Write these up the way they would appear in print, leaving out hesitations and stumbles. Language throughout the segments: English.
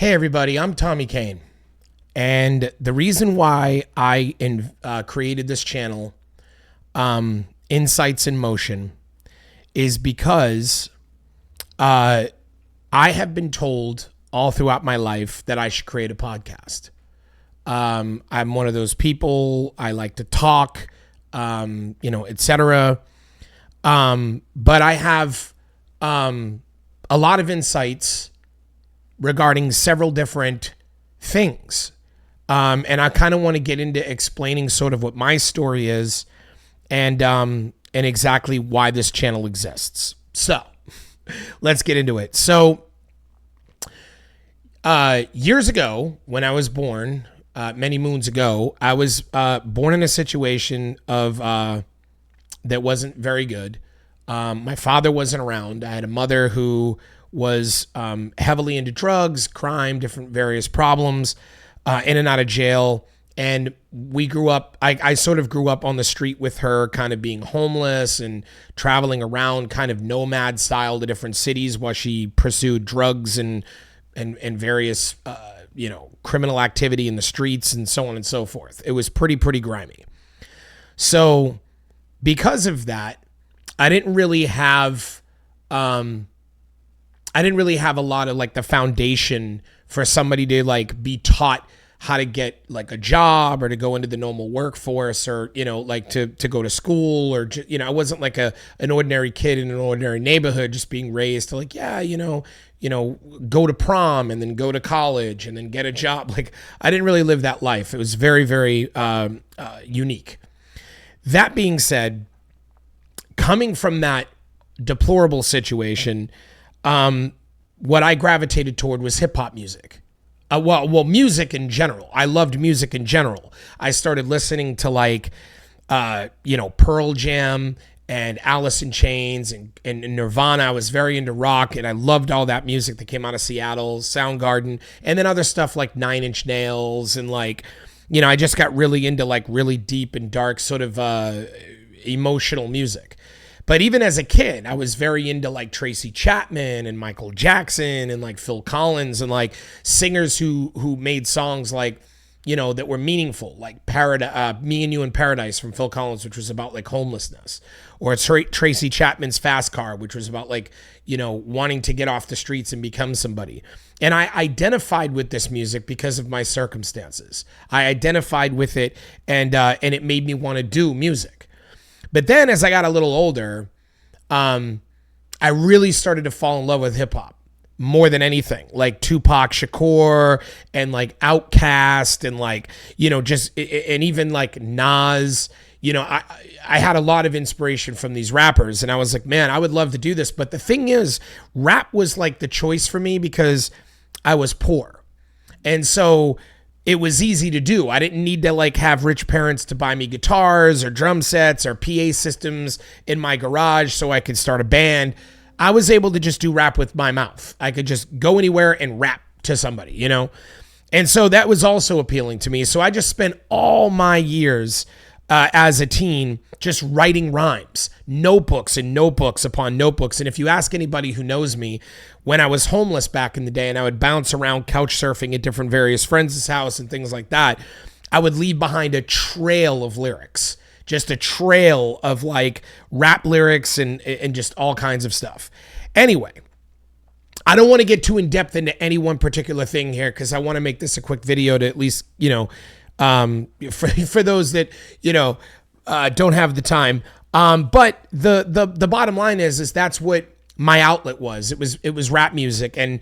Hey everybody, I'm Thommy Kane, and the reason why I created this channel, Insights in Motion, is because I have been told all throughout my life that I should create a podcast. I'm one of those people. I like to talk, etc. But I have a lot of insights regarding several different things. And I kind of want to get into explaining sort of what my story is and exactly why this channel exists. So let's get into it. So years ago, when I was born, many moons ago, I was born in a situation of that wasn't very good. My father wasn't around. I had a mother who was heavily into drugs, crime, different various problems, in and out of jail. And we grew up, I sort of grew up on the street with her, kind of being homeless and traveling around kind of nomad style to different cities while she pursued drugs and various, criminal activity in the streets and so on and so forth. It was pretty grimy. So because of that, I didn't really have a lot of like the foundation for somebody to like be taught how to get like a job or to go into the normal workforce or, to go to school or, I wasn't like an ordinary kid in an ordinary neighborhood just being raised to like, go to prom and then go to college and then get a job. Like I didn't really live that life. It was very, very unique. That being said, coming from that deplorable situation, what I gravitated toward was hip hop music. Music in general. I loved music in general. I started listening to like, Pearl Jam and Alice in Chains and Nirvana. I was very into rock and I loved all that music that came out of Seattle, Soundgarden, and then other stuff like Nine Inch Nails and like, I just got really into like really deep and dark sort of emotional music. But even as a kid, I was very into like Tracy Chapman and Michael Jackson and like Phil Collins and like singers who made songs like, that were meaningful, like Me and You in Paradise from Phil Collins, which was about like homelessness, or Tracy Chapman's Fast Car, which was about like, wanting to get off the streets and become somebody. And I identified with this music because of my circumstances. I identified with it and it made me want to do music. But then as I got a little older, I really started to fall in love with hip hop more than anything, like Tupac Shakur and like Outkast and like, and even like Nas. I had a lot of inspiration from these rappers and I was like, man, I would love to do this. But the thing is, rap was like the choice for me because I was poor. And so it was easy to do. I didn't need to like have rich parents to buy me guitars or drum sets or PA systems in my garage so I could start a band. I was able to just do rap with my mouth. I could just go anywhere and rap to somebody, And so that was also appealing to me. So I just spent all my years as a teen just writing rhymes, notebooks and notebooks upon notebooks. And if you ask anybody who knows me, when I was homeless back in the day and I would bounce around couch surfing at different various friends' house and things like that, I would leave behind a trail of lyrics, just a trail of like rap lyrics and just all kinds of stuff. Anyway, I don't want to get too in depth into any one particular thing here because I want to make this a quick video to at least, for those that, don't have the time. But the bottom line is that's what my outlet was. It was rap music and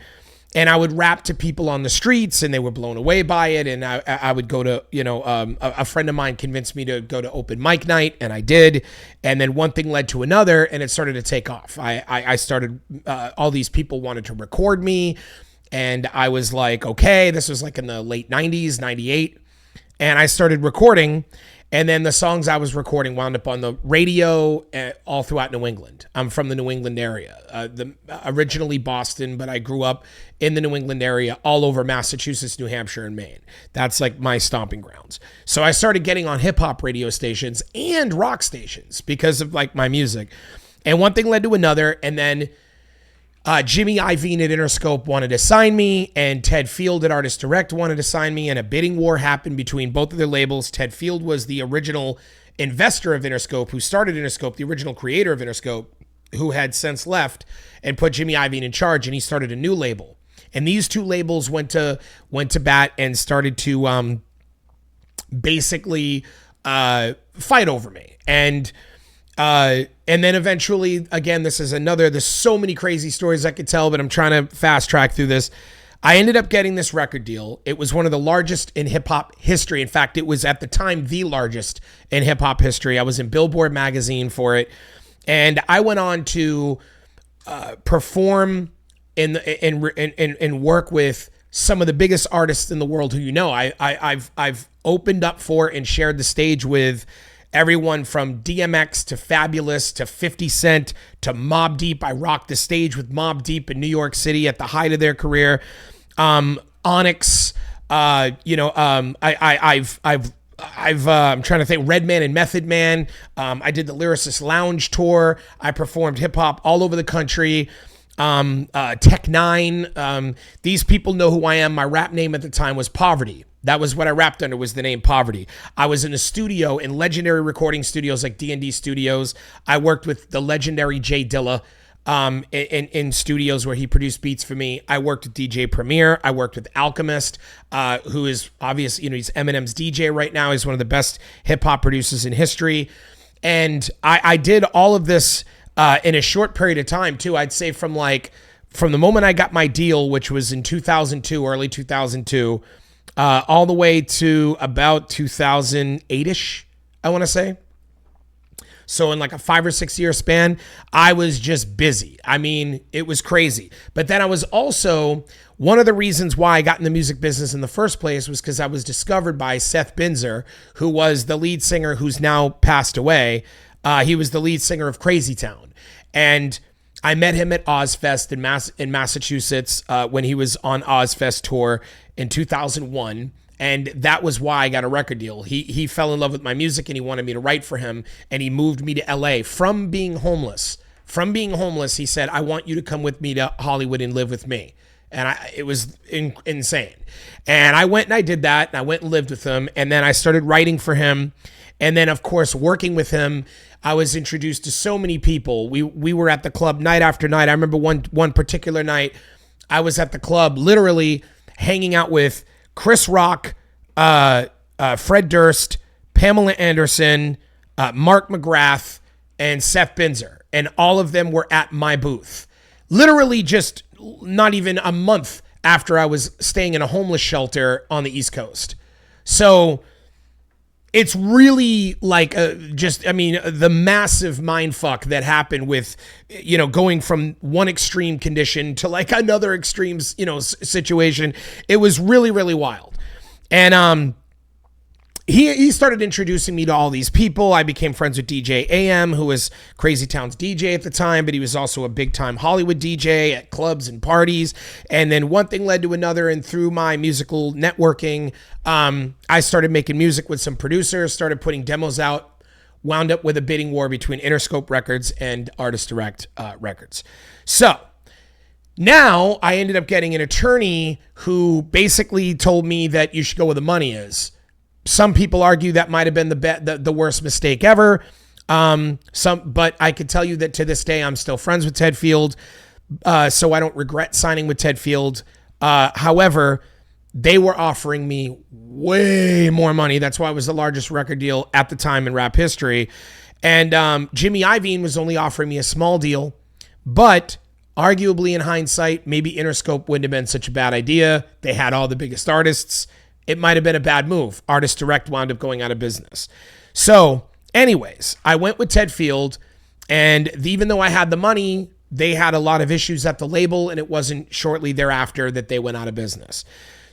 I would rap to people on the streets and they were blown away by it. And I would go to, a friend of mine convinced me to go to open mic night and I did. And then one thing led to another and it started to take off. I started, all these people wanted to record me and I was like, okay, this was like in the late 90s, 98. And I started recording, and then the songs I was recording wound up on the radio all throughout New England. I'm from the New England area, originally Boston, but I grew up in the New England area all over Massachusetts, New Hampshire, and Maine. That's like my stomping grounds. So I started getting on hip hop radio stations and rock stations because of like my music. And one thing led to another, and then Jimmy Iovine at Interscope wanted to sign me, and Ted Field at Artist Direct wanted to sign me, and a bidding war happened between both of their labels. Ted Field was the original investor of Interscope, who started Interscope, the original creator of Interscope, who had since left and put Jimmy Iovine in charge, and he started a new label. And these two labels went to bat and started to basically fight over me. And then eventually, again, there's so many crazy stories I could tell, but I'm trying to fast track through this. I ended up getting this record deal. It was one of the largest in hip hop history. In fact, it was at the time the largest in hip hop history. I was in Billboard magazine for it. And I went on to perform and work with some of the biggest artists in the world who I've opened up for and shared the stage with everyone from DMX to Fabulous to 50 Cent to Mobb Deep. I rocked the stage with Mobb Deep in New York City at the height of their career. Onyx, I'm trying to think, Redman and Method Man. I did the Lyricist Lounge tour. I performed hip hop all over the country. Tech Nine. These people know who I am. My rap name at the time was Poverty. That was what I rapped under, was the name Poverty. I was in a studio in legendary recording studios like D&D Studios. I worked with the legendary Jay Dilla in studios where he produced beats for me. I worked with DJ Premier. I worked with Alchemist, who is obviously, he's Eminem's DJ right now. He's one of the best hip hop producers in history. And I did all of this in a short period of time too. I'd say from the moment I got my deal, which was in 2002, early 2002, all the way to about 2008-ish, I want to say. So in like a 5 or 6 year span, I was just busy. I mean, it was crazy. But then I was also, one of the reasons why I got in the music business in the first place was because I was discovered by Seth Binzer, who was the lead singer who's now passed away. He was the lead singer of Crazy Town. And I met him at Ozfest in Massachusetts when he was on Ozfest tour in 2001. And that was why I got a record deal. He fell in love with my music and he wanted me to write for him. And he moved me to LA from being homeless. He said, I want you to come with me to Hollywood and live with me. And it was insane. And I went and I did that. And I went and lived with him. And then I started writing for him. And then, of course, working with him, I was introduced to so many people. We were at the club night after night. I remember one particular night, I was at the club literally hanging out with Chris Rock, Fred Durst, Pamela Anderson, Mark McGrath, and Seth Binzer. And all of them were at my booth. Literally just not even a month after I was staying in a homeless shelter on the East Coast. So it's really like the massive mind fuck that happened with, going from one extreme condition to like another extreme, situation. It was really, really wild. And he started introducing me to all these people. I became friends with DJ AM, who was Crazy Town's DJ at the time, but he was also a big time Hollywood DJ at clubs and parties. And then one thing led to another. And through my musical networking, I started making music with some producers, started putting demos out, wound up with a bidding war between Interscope Records and Artist Direct Records. So now I ended up getting an attorney who basically told me that you should go where the money is. Some people argue that might have been the worst mistake ever. But I could tell you that to this day, I'm still friends with Ted Field. So I don't regret signing with Ted Field. However, they were offering me way more money. That's why it was the largest record deal at the time in rap history. And Jimmy Iovine was only offering me a small deal. But arguably in hindsight, maybe Interscope wouldn't have been such a bad idea. They had all the biggest artists. It might have been a bad move. Artist Direct wound up going out of business. So anyways, I went with Ted Field, and even though I had the money, they had a lot of issues at the label, and it wasn't shortly thereafter that they went out of business.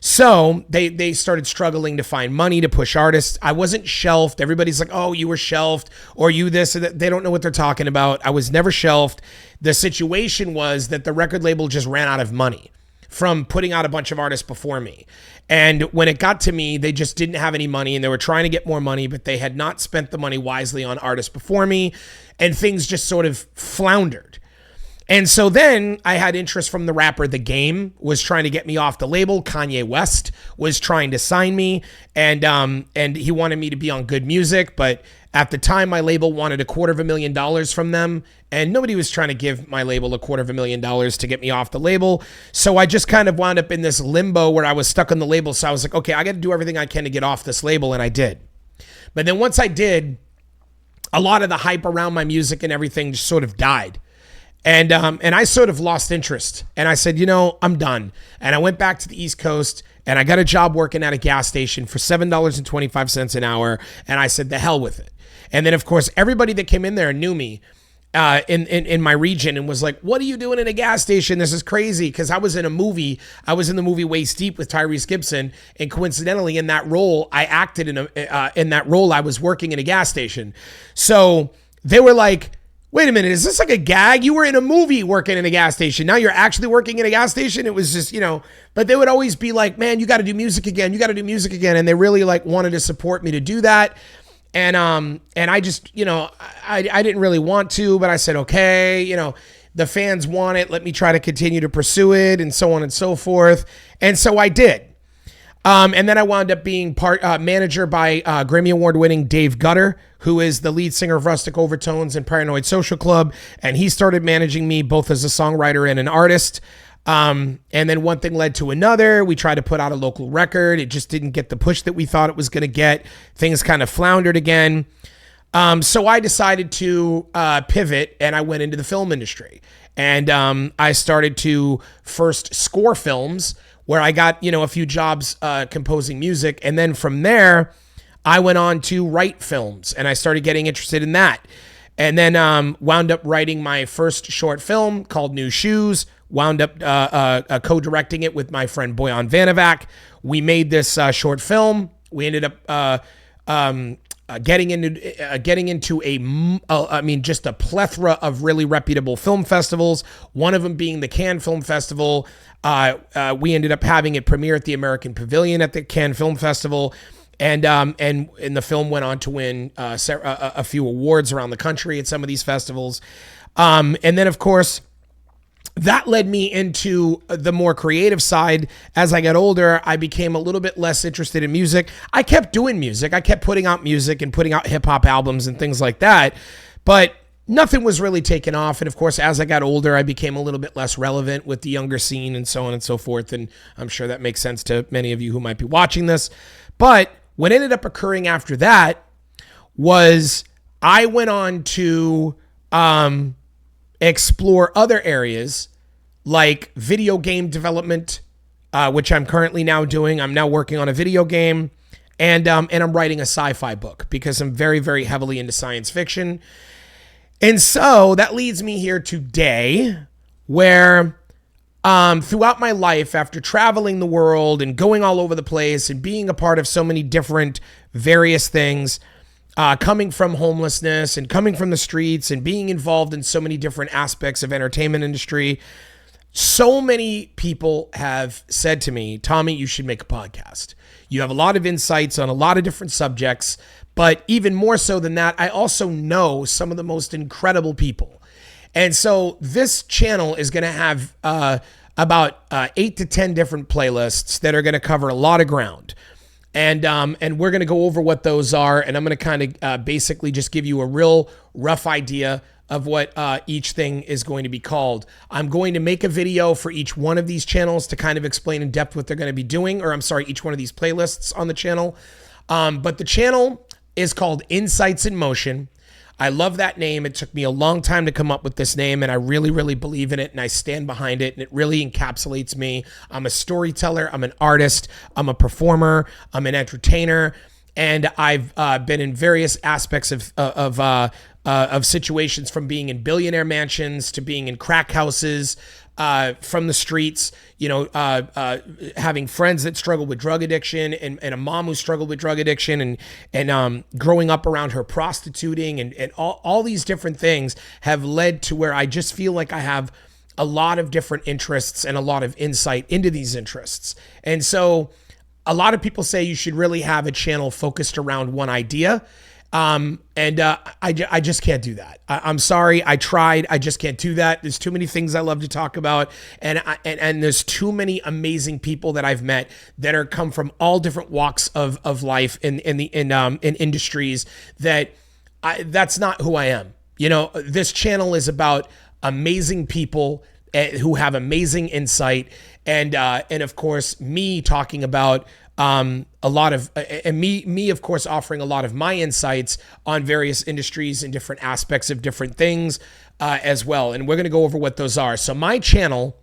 So they started struggling to find money to push artists. I wasn't shelved. Everybody's like, oh, you were shelved, or you this, or that. They don't know what they're talking about. I was never shelved. The situation was that the record label just ran out of money from putting out a bunch of artists before me. And when it got to me, they just didn't have any money, and they were trying to get more money, but they had not spent the money wisely on artists before me, and things just sort of floundered. And so then I had interest from the rapper The Game, was trying to get me off the label. Kanye West was trying to sign me, and he wanted me to be on Good Music. But at the time, my label wanted $250,000 from them, and nobody was trying to give my label $250,000 to get me off the label. So I just kind of wound up in this limbo where I was stuck on the label. So I was like, okay, I got to do everything I can to get off this label, and I did. But then once I did, a lot of the hype around my music and everything just sort of died. And I sort of lost interest. And I said, I'm done. And I went back to the East Coast, and I got a job working at a gas station for $7.25 an hour. And I said, the hell with it. And then, of course, everybody that came in there knew me in my region and was like, what are you doing in a gas station? This is crazy. Because I was in a movie. I was in the movie Waist Deep with Tyrese Gibson. And coincidentally, in that role, I acted in that role. I was working in a gas station. So they were like, wait a minute, is this like a gag? You were in a movie working in a gas station. Now you're actually working in a gas station? It was just, but they would always be like, man, you got to do music again. You got to do music again. And they really wanted to support me to do that. And I just, I didn't really want to, but I said, okay, the fans want it. Let me try to continue to pursue it, and so on and so forth. And so I did. And then I wound up being manager by Grammy Award winning Dave Gutter, who is the lead singer of Rustic Overtones and Paranoid Social Club. And he started managing me both as a songwriter and an artist. And then one thing led to another. We tried to put out a local record. It just didn't get the push that we thought it was going to get. Things kind of floundered again. So I decided to pivot, and I went into the film industry. And I started to first score films, where I got, a few jobs composing music. And then from there, I went on to write films, and I started getting interested in that. And then wound up writing my first short film called New Shoes, wound up co-directing it with my friend Boyan Vanovac. We made this short film. We ended up getting into just a plethora of really reputable film festivals, one of them being the Cannes Film Festival. We ended up having it premiere at the American Pavilion at the Cannes Film Festival. And the film went on to win a few awards around the country at some of these festivals. And then, of course, that led me into the more creative side. As I got older, I became a little bit less interested in music. I kept doing music. I kept putting out music and putting out hip hop albums and things like that. But nothing was really taken off. And of course, as I got older, I became a little bit less relevant with the younger scene and so on and so forth. And I'm sure that makes sense to many of you who might be watching this. But what ended up occurring after that was I went on to explore other areas like video game development, which I'm currently now doing. I'm now working on a video game, and I'm writing a sci-fi book because I'm very, very heavily into science fiction. And so that leads me here today, where throughout my life, after traveling the world and going all over the place and being a part of so many different various things, coming from homelessness and coming from the streets and being involved in so many different aspects of entertainment industry, so many people have said to me, Thommy, you should make a podcast. You have a lot of insights on a lot of different subjects, but even more so than that, I also know some of the most incredible people. And so this channel is going to have about 8 to 10 different playlists that are going to cover a lot of ground. And we're going to go over what those are. And I'm going to kind of basically just give you a real rough idea of what each thing is going to be called. I'm going to make a video for each one of these channels to kind of explain in depth what they're going to be doing, or I'm sorry, each one of these playlists on the channel. But the channel is called Insights in Motion. I love that name. It took me a long time to come up with this name, and I really, really believe in it, and I stand behind it, and it really encapsulates me. I'm a storyteller. I'm an artist. I'm a performer. I'm an entertainer, and I've been in various aspects of situations, from being in billionaire mansions to being in crack houses, from the streets, having friends that struggle with drug addiction, and a mom who struggled with drug addiction, and growing up around her prostituting, and all these different things have led to where I just feel like I have a lot of different interests and a lot of insight into these interests. And so a lot of people say you should really have a channel focused around one idea. I just can't do that. I'm sorry. I tried. I just can't do that. There's too many things I love to talk about. And there's too many amazing people that I've met that are come from all different walks of life in industries that's not who I am. You know, this channel is about amazing people who have amazing insight, and of course me talking about a lot of and me of course offering a lot of my insights on various industries and different aspects of different things as well. And we're going to go over what those are. So my channel,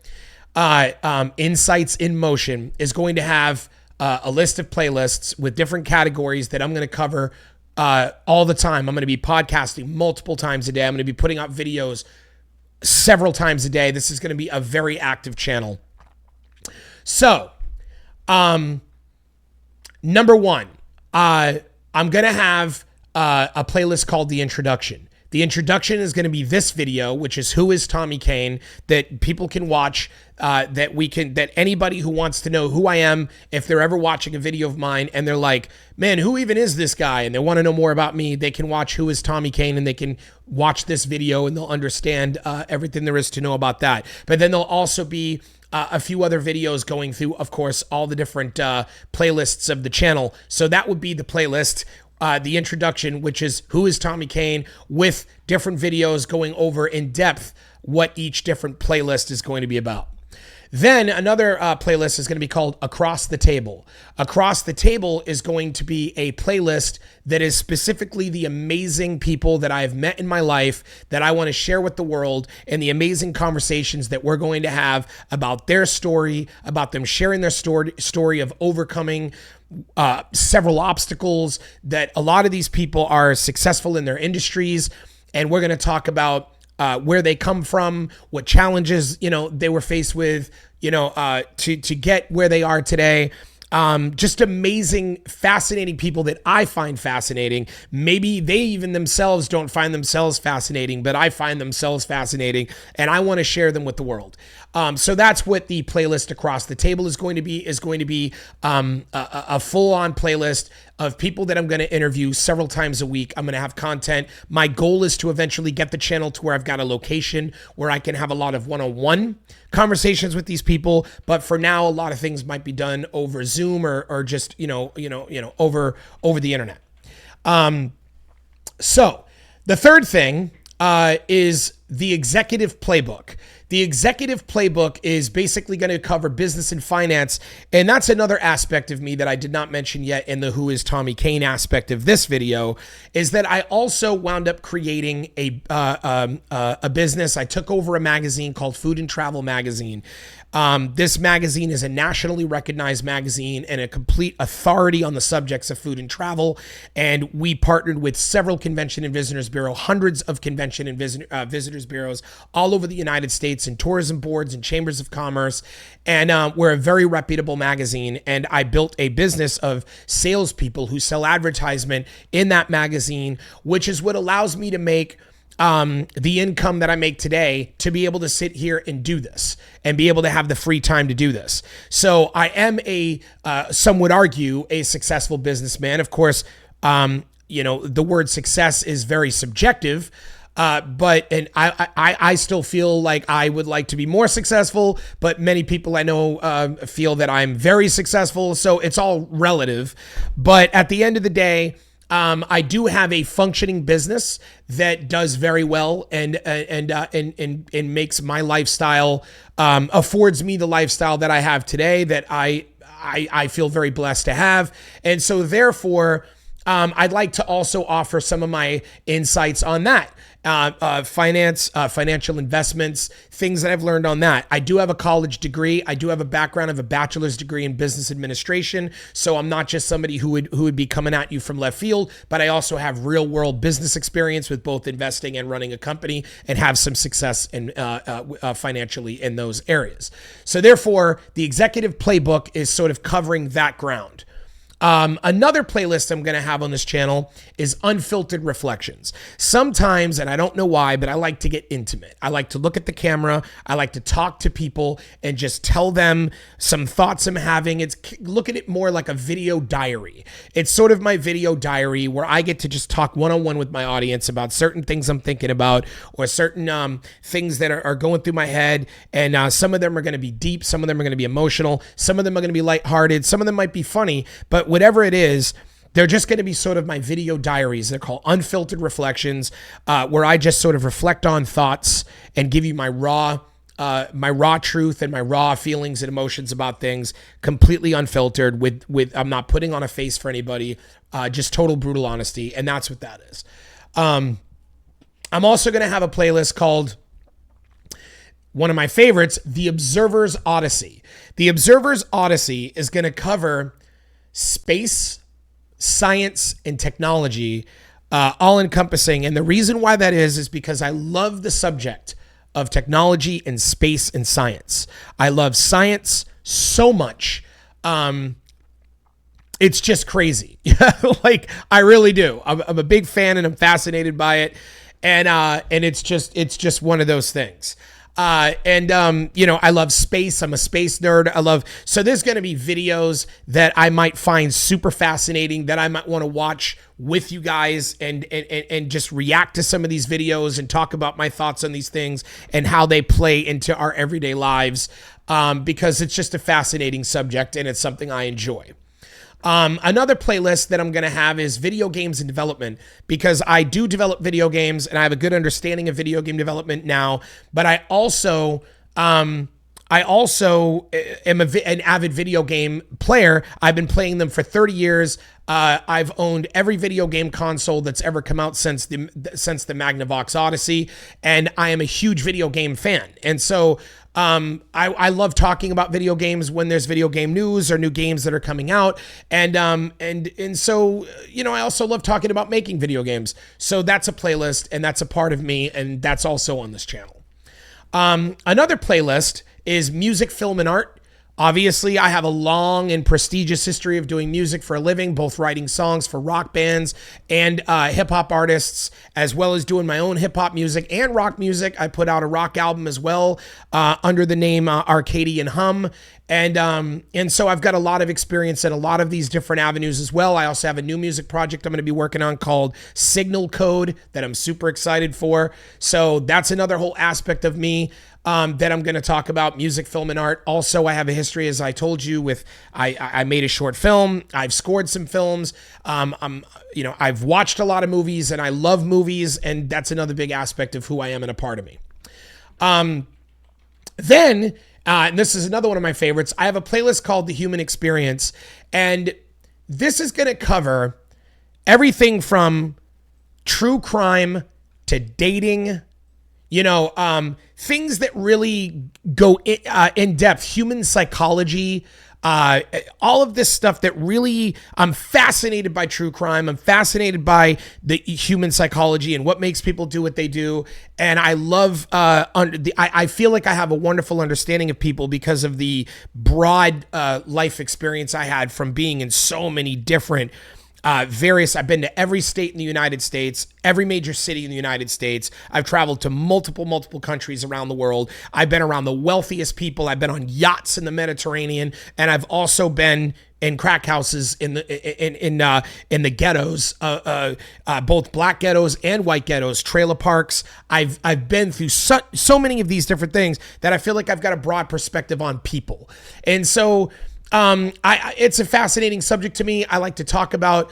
Insights in Motion, is going to have a list of playlists with different categories that I'm going to cover all the time. I'm going to be podcasting multiple times a day. I'm going to be putting out videos several times a day. This is going to be a very active channel. So, number one, I'm going to have a playlist called The Introduction. The introduction is going to be this video, which is Who is Thommy Kane, that people can watch, that anybody who wants to know who I am, if they're ever watching a video of mine and they're like, man, who even is this guy? And they want to know more about me, they can watch Who is Thommy Kane, and they can watch this video and they'll understand everything there is to know about that. But then there'll also be a few other videos going through, of course, all the different playlists of the channel. So that would be the playlist. The introduction, which is Who is Thommy Kane, with different videos going over in depth what each different playlist is going to be about. Then another playlist is going to be called Across the Table. Across the Table is going to be a playlist that is specifically the amazing people that I've met in my life that I want to share with the world, and the amazing conversations that we're going to have about their story, about them sharing their story of overcoming several obstacles, that a lot of these people are successful in their industries. And we're going to talk about where they come from, what challenges, they were faced with, to get where they are today. Just amazing, fascinating people that I find fascinating. Maybe they even themselves don't find themselves fascinating, but I find themselves fascinating, and I want to share them with the world. So that's what the playlist Across the Table is going to be. A full-on playlist of people that I'm going to interview several times a week. I'm going to have content. My goal is to eventually get the channel to where I've got a location where I can have a lot of one-on-one conversations with these people. But for now, a lot of things might be done over Zoom or just over the internet. So the third thing is the Executive Playbook. The Executive Playbook is basically going to cover business and finance, and that's another aspect of me that I did not mention yet in the Who is Thommy Kane aspect of this video, is that I also wound up creating a business. I took over a magazine called Food and Travel Magazine. This magazine is a nationally recognized magazine and a complete authority on the subjects of food and travel. And we partnered with several convention and visitors bureau, hundreds of convention and visitors bureaus all over the United States, and tourism boards and chambers of commerce. And we're a very reputable magazine. And I built a business of salespeople who sell advertisement in that magazine, which is what allows me to make the income that I make today to be able to sit here and do this and be able to have the free time to do this. So I am some would argue, a successful businessman. Of course, the word success is very subjective. But I still feel like I would like to be more successful, but many people I know feel that I'm very successful. So it's all relative. But at the end of the day, I do have a functioning business that does very well and makes my lifestyle, affords me the lifestyle that I have today, that I feel very blessed to have. And so therefore, I'd like to also offer some of my insights on that. Financial investments, things that I've learned on that. I do have a college degree. I do have a background of a bachelor's degree in business administration. So I'm not just somebody who would be coming at you from left field, but I also have real world business experience with both investing and running a company, and have some success in financially in those areas. So therefore, the Executive Playbook is sort of covering that ground. Another playlist I'm going to have on this channel is Unfiltered Reflections. Sometimes, and I don't know why, but I like to get intimate. I like to look at the camera. I like to talk to people and just tell them some thoughts I'm having. Look at it more like a video diary. It's sort of my video diary where I get to just talk one-on-one with my audience about certain things I'm thinking about or certain things that are going through my head. And some of them are going to be deep. Some of them are going to be emotional. Some of them are going to be lighthearted. Some of them might be funny, but whatever it is, they're just going to be sort of my video diaries. They're called Unfiltered Reflections, where I just sort of reflect on thoughts and give you my raw truth and my raw feelings and emotions about things, completely unfiltered. With I'm not putting on a face for anybody, just total brutal honesty, and that's what that is. I'm also going to have a playlist called, one of my favorites, The Observers Odyssey. The Observers Odyssey is going to cover space, science, and technology, all encompassing. And the reason why that is because I love the subject of technology and space and science. I love science so much. It's just crazy. Like, I really do. I'm a big fan and I'm fascinated by it. And it's just one of those things. I love space. I'm a space nerd. So there's going to be videos that I might find super fascinating that I might want to watch with you guys and just react to some of these videos and talk about my thoughts on these things and how they play into our everyday lives. Because it's just a fascinating subject and it's something I enjoy. Another playlist that I'm going to have is video games and development, because I do develop video games and I have a good understanding of video game development now, but I also am an avid video game player. I've been playing them for 30 years. I've owned every video game console that's ever come out since the Magnavox Odyssey, and I am a huge video game fan. And so I love talking about video games when there's video game news or new games that are coming out. And so, I also love talking about making video games. So that's a playlist and that's a part of me. And that's also on this channel. Another playlist is music, film, and art. Obviously, I have a long and prestigious history of doing music for a living, both writing songs for rock bands and hip-hop artists, as well as doing my own hip-hop music and rock music. I put out a rock album as well under the name Arcadian Hum. And so I've got a lot of experience in a lot of these different avenues as well. I also have a new music project I'm going to be working on called Signal Code that I'm super excited for. So that's another whole aspect of me that I'm going to talk about, music, film, and art. Also, I have a history, as I told you, with I made a short film. I've scored some films. I've watched a lot of movies, and I love movies, and that's another big aspect of who I am and a part of me. Then, and this is another one of my favorites, I have a playlist called The Human Experience, and this is going to cover everything from true crime to dating, things that really go in depth, human psychology, all of this stuff that really, I'm fascinated by true crime. I'm fascinated by the human psychology and what makes people do what they do. And I love, I feel like I have a wonderful understanding of people because of the broad life experience I had from being in so many different I've been to every state in the United States, every major city in the United States. I've traveled to multiple countries around the world. I've been around the wealthiest people. I've been on yachts in the Mediterranean, and I've also been in crack houses in the ghettos, both black ghettos and white ghettos, trailer parks. I've been through so many of these different things that I feel like I've got a broad perspective on people, and so. It's a fascinating subject to me. I like to talk about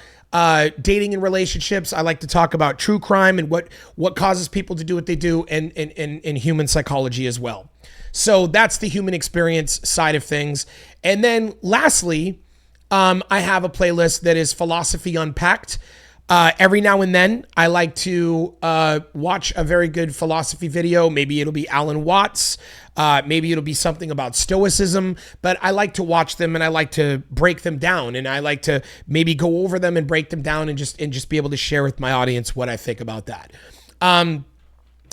dating and relationships. I like to talk about true crime and what causes people to do what they do, and human psychology as well. So that's the human experience side of things. And then lastly, I have a playlist that is Philosophy Unpacked. Every now and then, I like to watch a very good philosophy video. Maybe it'll be Alan Watts. Maybe it'll be something about stoicism. But I like to watch them and I like to break them down. And I like to maybe go over them and break them down and just be able to share with my audience what I think about that.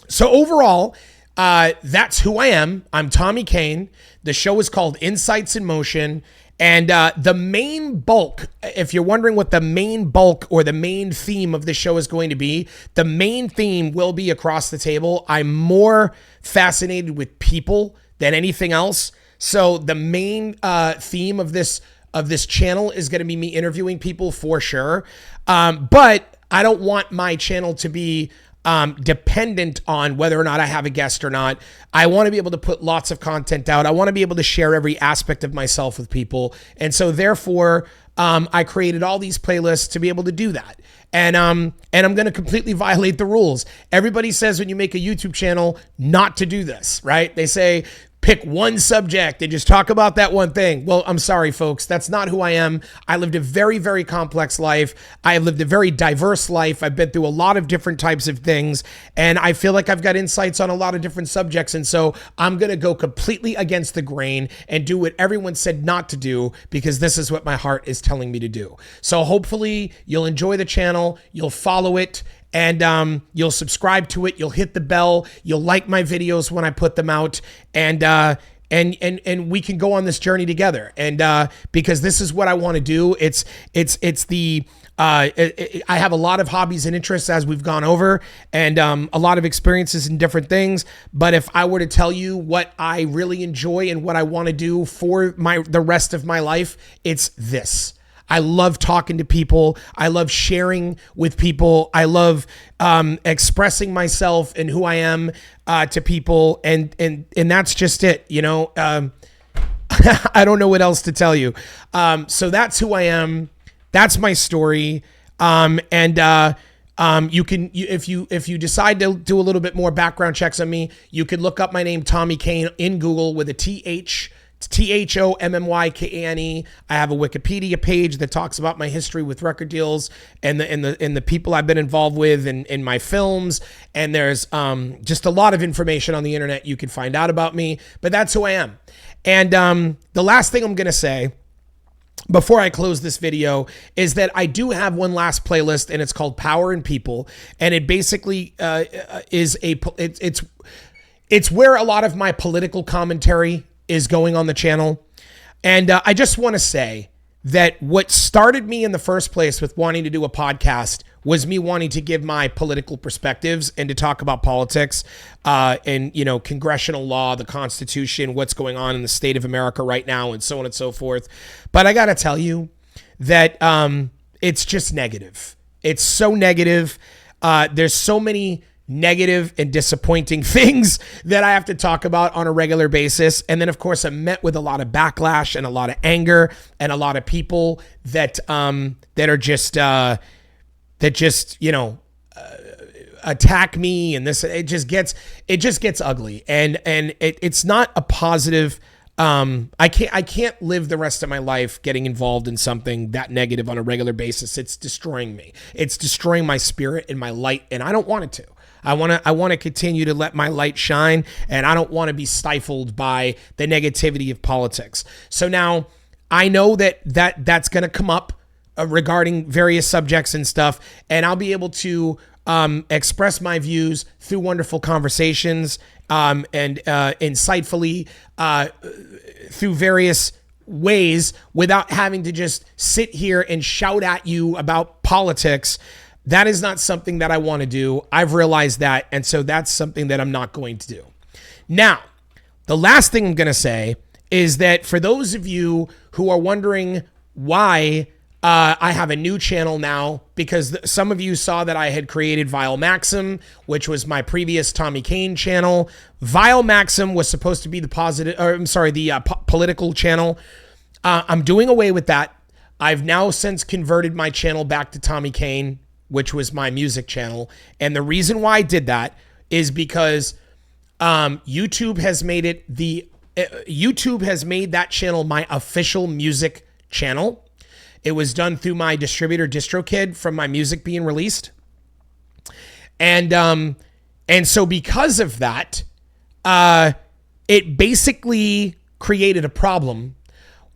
So overall, that's who I am. I'm Thommy Kane. The show is called Insights in Motion. And the main bulk, if you're wondering what the main bulk or the main theme of the show is going to be, the main theme will be across the table. I'm more fascinated with people than anything else. So the main theme of this channel is going to be me interviewing people for sure. But I don't want my channel to be dependent on whether or not I have a guest or not. I want to be able to put lots of content out. I want to be able to share every aspect of myself with people. And so therefore, I created all these playlists to be able to do that. And I'm going to completely violate the rules. Everybody says when you make a YouTube channel not to do this, right? They say, pick one subject and just talk about that one thing. Well, I'm sorry, folks. That's not who I am. I lived a very, very complex life. I have lived a very diverse life. I've been through a lot of different types of things, and I feel like I've got insights on a lot of different subjects. And so I'm going to go completely against the grain and do what everyone said not to do, because this is what my heart is telling me to do. So hopefully you'll enjoy the channel. You'll follow it. And you'll subscribe to it. You'll hit the bell. You'll like my videos when I put them out, and we can go on this journey together. And because this is what I want to do. I have a lot of hobbies and interests, as we've gone over, and a lot of experiences in different things. But if I were to tell you what I really enjoy and what I want to do for the rest of my life, it's this. I love talking to people. I love sharing with people. I love expressing myself and who I am to people, and that's just it. You know, I don't know what else to tell you. So that's who I am. That's my story. You can, if you decide to do a little bit more background checks on me, you can look up my name, Thommy Kane, in Google with a TH. It's THOMMYKANE. I have a Wikipedia page that talks about my history with record deals and the people I've been involved with in my films. And there's just a lot of information on the internet you can find out about me. But that's who I am. And the last thing I'm going to say before I close this video is that I do have one last playlist, and it's called Power and People. And it basically it's where a lot of my political commentary is going on the channel. And I just want to say that what started me in the first place with wanting to do a podcast was me wanting to give my political perspectives and to talk about politics and, you know, congressional law, the Constitution, what's going on in the state of America right now, and so on and so forth. But I got to tell you that it's just negative. It's so negative. There's so many negative and disappointing things that I have to talk about on a regular basis. And then, of course, I'm met with a lot of backlash and a lot of anger and a lot of people that you know, attack me, and this, it just gets ugly, and it's not a positive. I can't live the rest of my life getting involved in something that negative on a regular basis. It's destroying me. It's destroying my spirit and my light, and I don't want it to. I want to continue to let my light shine, and I don't want to be stifled by the negativity of politics. So now I know that's going to come up regarding various subjects and stuff, and I'll be able to express my views through wonderful conversations and insightfully through various ways without having to just sit here and shout at you about politics. That is not something that I want to do. I've realized that, and so that's something that I'm not going to do. Now, the last thing I'm going to say is that for those of you who are wondering why I have a new channel now, because some of you saw that I had created Vile Maxim, which was my previous Thommy Kane channel. Vile Maxim was supposed to be the political channel. I'm doing away with that. I've now since converted my channel back to Thommy Kane, which was my music channel. And the reason why I did that is because YouTube has made that channel my official music channel. It was done through my distributor DistroKid from my music being released. And so because of that, it basically created a problem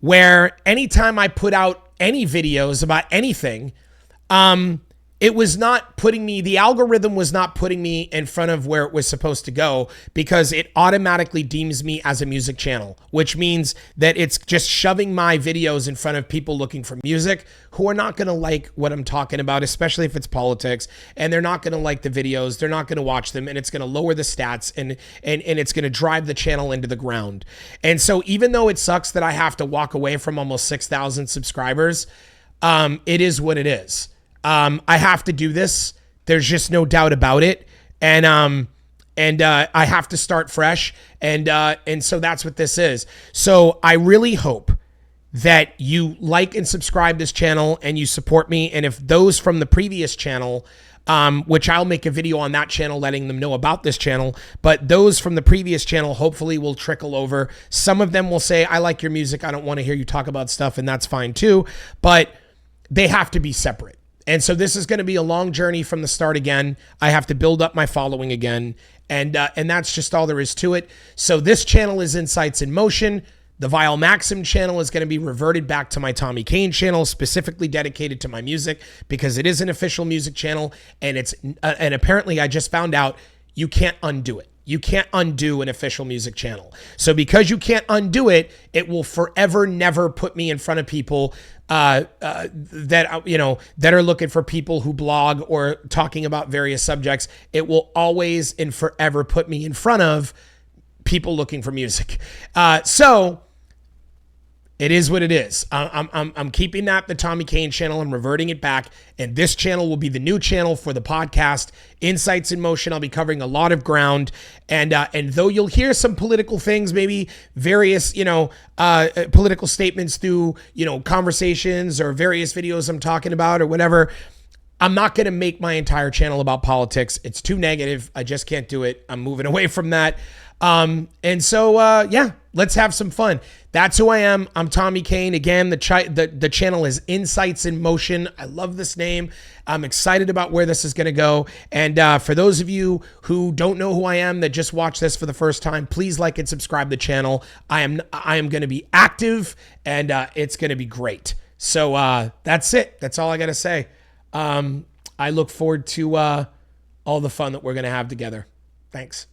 where anytime I put out any videos about anything, it was not putting me, the algorithm was not putting me in front of where it was supposed to go, because it automatically deems me as a music channel, which means that it's just shoving my videos in front of people looking for music who are not going to like what I'm talking about, especially if it's politics, and they're not going to like the videos, they're not going to watch them, and it's going to lower the stats, and it's going to drive the channel into the ground. And so even though it sucks that I have to walk away from almost 6,000 subscribers, it is what it is. I have to do this. There's just no doubt about it. And I have to start fresh. And so that's what this is. So I really hope that you like and subscribe this channel and you support me. And if those from the previous channel, which I'll make a video on that channel letting them know about this channel, but those from the previous channel hopefully will trickle over. Some of them will say, I like your music, I don't want to hear you talk about stuff, and that's fine too, but they have to be separate. And so this is going to be a long journey from the start again. I have to build up my following again, and that's just all there is to it. So this channel is Insights in Motion. The Vile Maxim channel is going to be reverted back to my Thommy Kane channel, specifically dedicated to my music, because it is an official music channel, and it's and apparently I just found out you can't undo it. You can't undo an official music channel. So because you can't undo it, it will forever never put me in front of people that are looking for people who blog or talking about various subjects. It will always and forever put me in front of people looking for music. So it is what it is. I'm keeping that the Thommy Kane channel and reverting it back, and this channel will be the new channel for the podcast, Insights in Motion. I'll be covering a lot of ground, and though you'll hear some political things, maybe various political statements through conversations or various videos I'm talking about or whatever, I'm not going to make my entire channel about politics. It's too negative. I just can't do it. I'm moving away from that. And so, yeah, let's have some fun. That's who I am. I'm Thommy Kane. Again, the channel is Insights in Motion. I love this name. I'm excited about where this is going to go. And for those of you who don't know who I am, that just watched this for the first time, please like and subscribe to the channel. I am going to be active, and it's going to be great. So that's it. That's all I got to say. I look forward to all the fun that we're going to have together. Thanks.